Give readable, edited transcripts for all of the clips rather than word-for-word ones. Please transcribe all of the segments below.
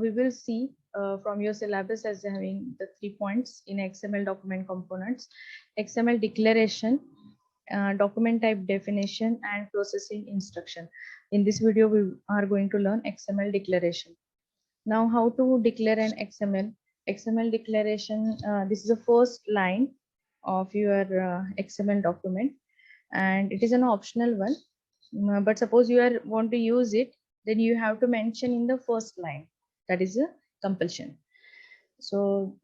We will see from your syllabus as having the 3 points in XML document components: XML declaration, document type definition, and processing instruction. In this video, we are going to learn XML declaration. Now, how to declare an XML? XML declaration, this is the first line of your XML document, and it is an optional one. But suppose you want to use it, then you have to mention in the first line. That is a compulsion. So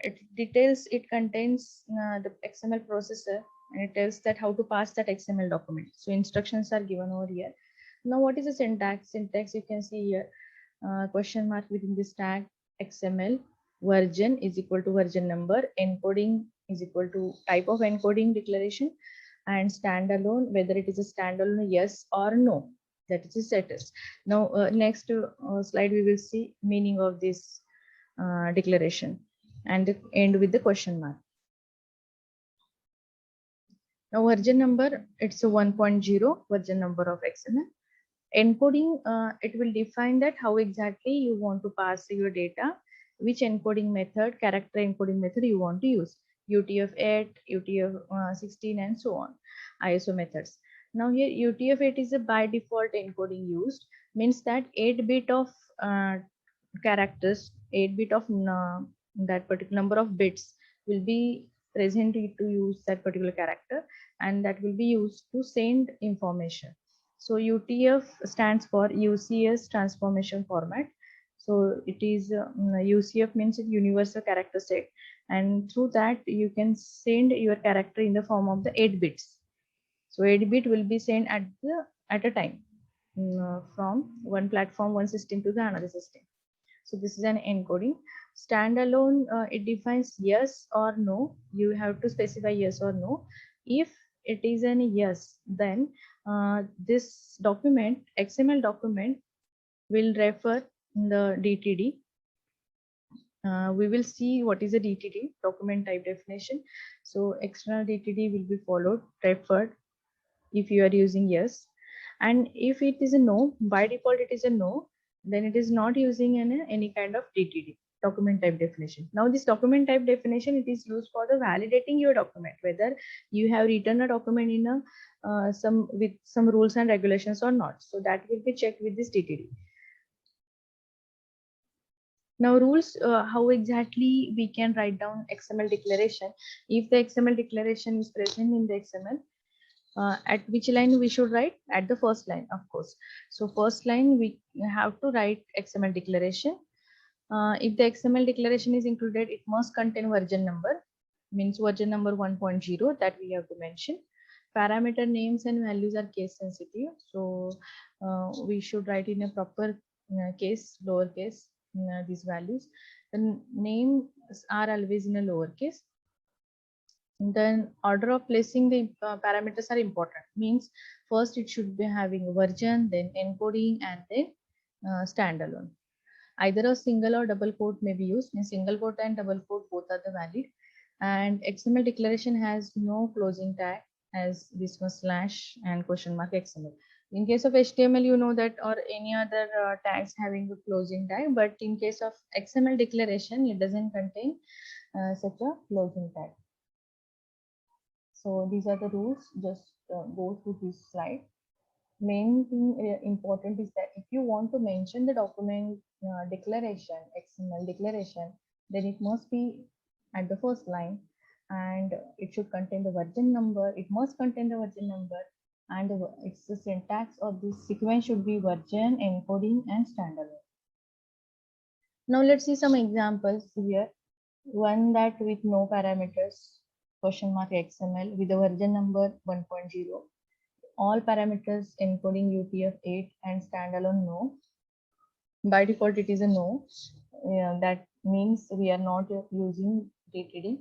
it contains the XML processor, and it tells that how to pass that XML document. So instructions are given over here. Now, what is the syntax? Syntax you can see here, question mark within this tag, XML version is equal to version number, encoding is equal to type of encoding declaration, and standalone, whether it is a standalone yes or no, that is a status. Now next slide we will see meaning of this declaration, and end with the question mark. Now version number, it's a 1.0 version number of XML. Encoding, it will define that how exactly you want to pass your data, which encoding method, character encoding method you want to use, UTF-8, UTF-16, and so on, ISO methods. Now here UTF-8 is a by default encoding used, means that 8-bit of characters, 8-bit of that particular number of bits will be present to use that particular character, and that will be used to send information. So UTF stands for UCS transformation format. So it is UCF means universal character set, and through that you can send your character in the form of the 8 bits. So 8-bit will be sent at a time from one platform, one system to the another system. So this is an encoding. Standalone, it defines yes or no. You have to specify yes or no. If it is an yes, then this document, XML document, will refer in the DTD. We will see what is a DTD, document type definition. So external DTD will be followed, referred, if you are using yes. And if it is a no, by default it is a no, then it is not using any kind of DTD, document type definition. Now this document type definition, it is used for the validating your document, whether you have written a document in a with some rules and regulations or not. So that will be checked with this DTD. Now rules, how exactly we can write down XML declaration. If the XML declaration is present in the XML, at which line we should write? At the first line, of course. So first line we have to write XML declaration. If the XML declaration is included, it must contain version number, means version number 1.0 that we have to mention. Parameter names and values are case sensitive, so we should write in a proper case, lowercase, these values. The names are always in a lowercase. Then order of placing the parameters are important, means first it should be having version, then encoding, and then standalone. Either a single or double quote may be used, means single quote and double quote both are the valid. And XML declaration has no closing tag, as this was slash and question mark XML. In case of HTML, you know that, or any other tags having a closing tag, but in case of XML declaration, it doesn't contain such a closing tag. So these are the rules. Just go through this slide. Main thing important is that if you want to mention the document declaration, XML declaration, then it must be at the first line, and it should contain the version number. It must contain the version number, and it's the syntax of this sequence should be version, encoding, and standalone. Now let's see some examples here. One that with no parameters, question mark XML with the version number 1.0. All parameters encoding UTF-8 and standalone no. By default, it is a no. That means we are not using DTD.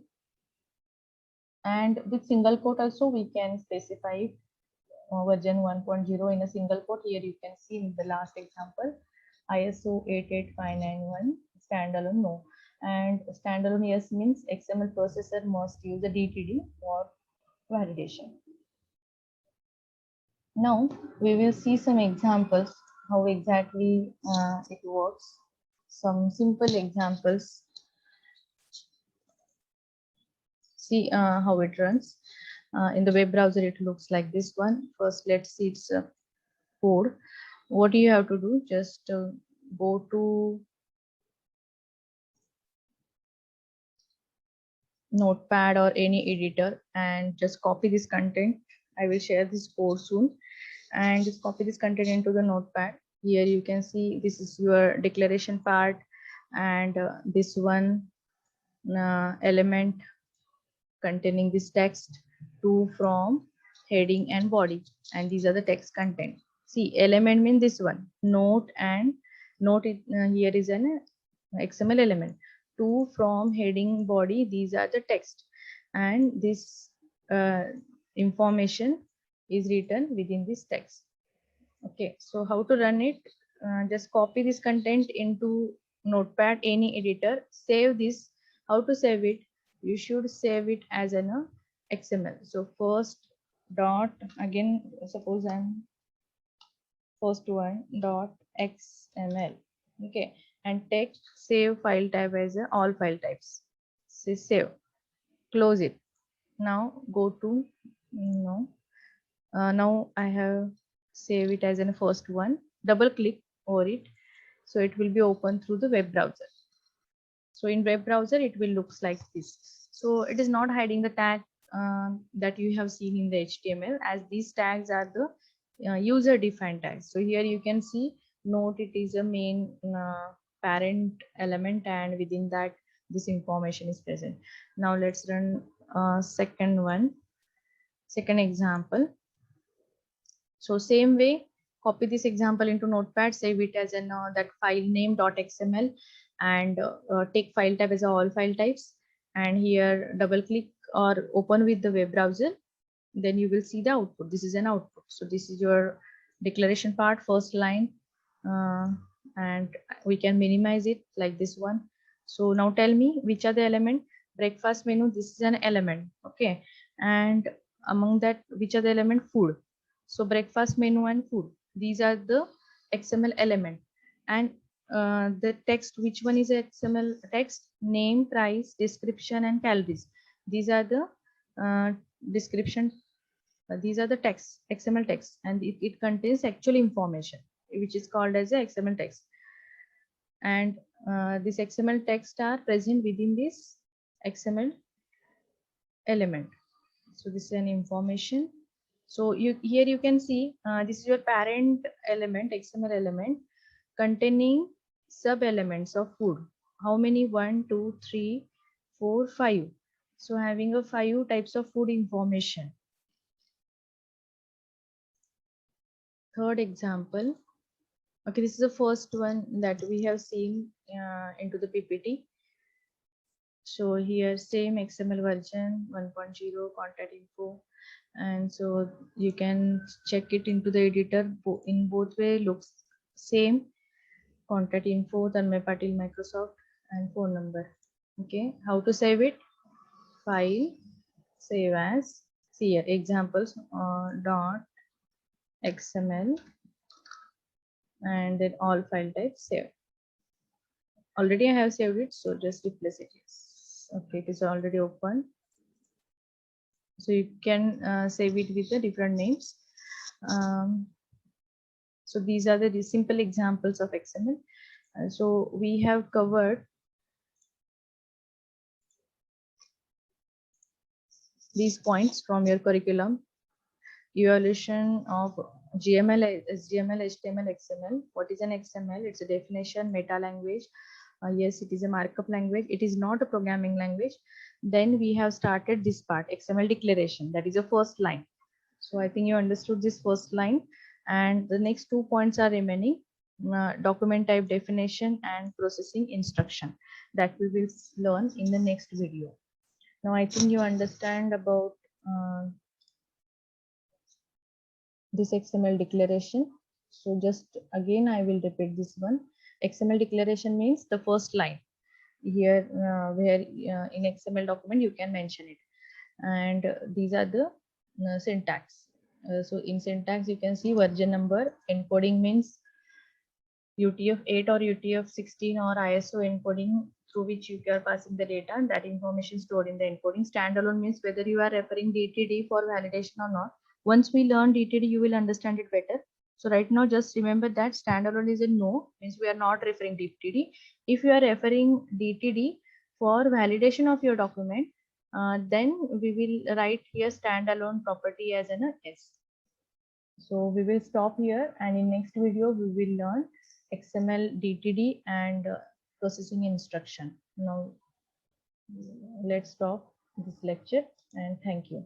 And with single quote also, we can specify version 1.0 in a single quote. Here you can see in the last example, ISO 88591, standalone no. And standalone yes means XML processor must use the DTD for validation. Now we will see some examples how exactly it works. some simple examples. See how it runs. In the web browser, it looks like this one. First, let's see its code. What do you have to do? Just go to Notepad or any editor and just copy this content. I will share this code soon, and just copy this content into the Notepad. Here you can see this is your declaration part, and this one element containing this text, to, from, heading and body, and these are the text content. See, element means this one, note, and note here is an XML element. To, from, heading, body, these are the text, and this information is written within this text. Okay, so how to run it? Just copy this content into Notepad, any editor, save this. How to save it? You should save it as an XML. So first dot, again, suppose I'm first one dot XML. Okay, and take save file type as a all file types. Say save, close it. Now go to no. Now I have save it as a first one. Double click over it, so it will be open through the web browser. So in web browser, it will looks like this. So it is not hiding the tag that you have seen in the HTML, as these tags are the user defined tags. So here you can see note, it is a main parent element, and within that this information is present. Now let's run second example. So same way, copy this example into Notepad, save it as an that file name .xml, and take file type as all file types. And here double click or open with the web browser. Then you will see the output. This is an output. So this is your declaration part, first line, and we can minimize it like this one. So now tell me which are the element. Breakfast menu, this is an element. Okay, and among that, which are the element? Food. So breakfast menu and food, these are the XML element. And the text, which one is XML text? Name, price, description and calories. These are the description. These are the text, XML text, and it contains actual information, which is called as a XML text. And this XML text are present within this XML element. So this is an information. So here you can see this is your parent element, XML element, containing sub elements of food. How many? 1, 2, 3, 4, 5. So having a 5 types of food information. Third example. Okay, this is the first one that we have seen into the PPT. So here same XML version 1.0 contact info, and so you can check it into the editor. In both way looks same. Contact info, Tanmay Patil, Microsoft, and phone number. Okay, how to save it? File, save as. See here examples dot XML, and then all file types save. Already I have saved it, so just replace it. Yes. Okay, it is already open. So you can save it with the different names. So these are the simple examples of XML. So we have covered these points from your curriculum. Evaluation of GML, HTML, XML. What is an XML? It's a definition, meta language. Yes, it is a markup language. It is not a programming language. Then we have started this part, XML declaration. That is the first line. So I think you understood this first line. And the next 2 points are remaining. Document type definition and processing instruction, that we will learn in the next video. Now I think you understand about this XML declaration. So just again I will repeat this one. XML declaration means the first line here, where in XML document you can mention it, and these are the syntax. So in syntax you can see version number. Encoding means UTF-8 or UTF-16 or ISO encoding through which you are passing the data, and that information stored in the encoding. Standalone means whether you are referring DTD for validation or not. Once we learn DTD, you will understand it better. So right now, just remember that standalone is a no, means we are not referring DTD. If you are referring DTD for validation of your document, then we will write here standalone property as an S. So we will stop here, and in next video we will learn XML DTD and processing instruction. Now let's stop this lecture, and thank you.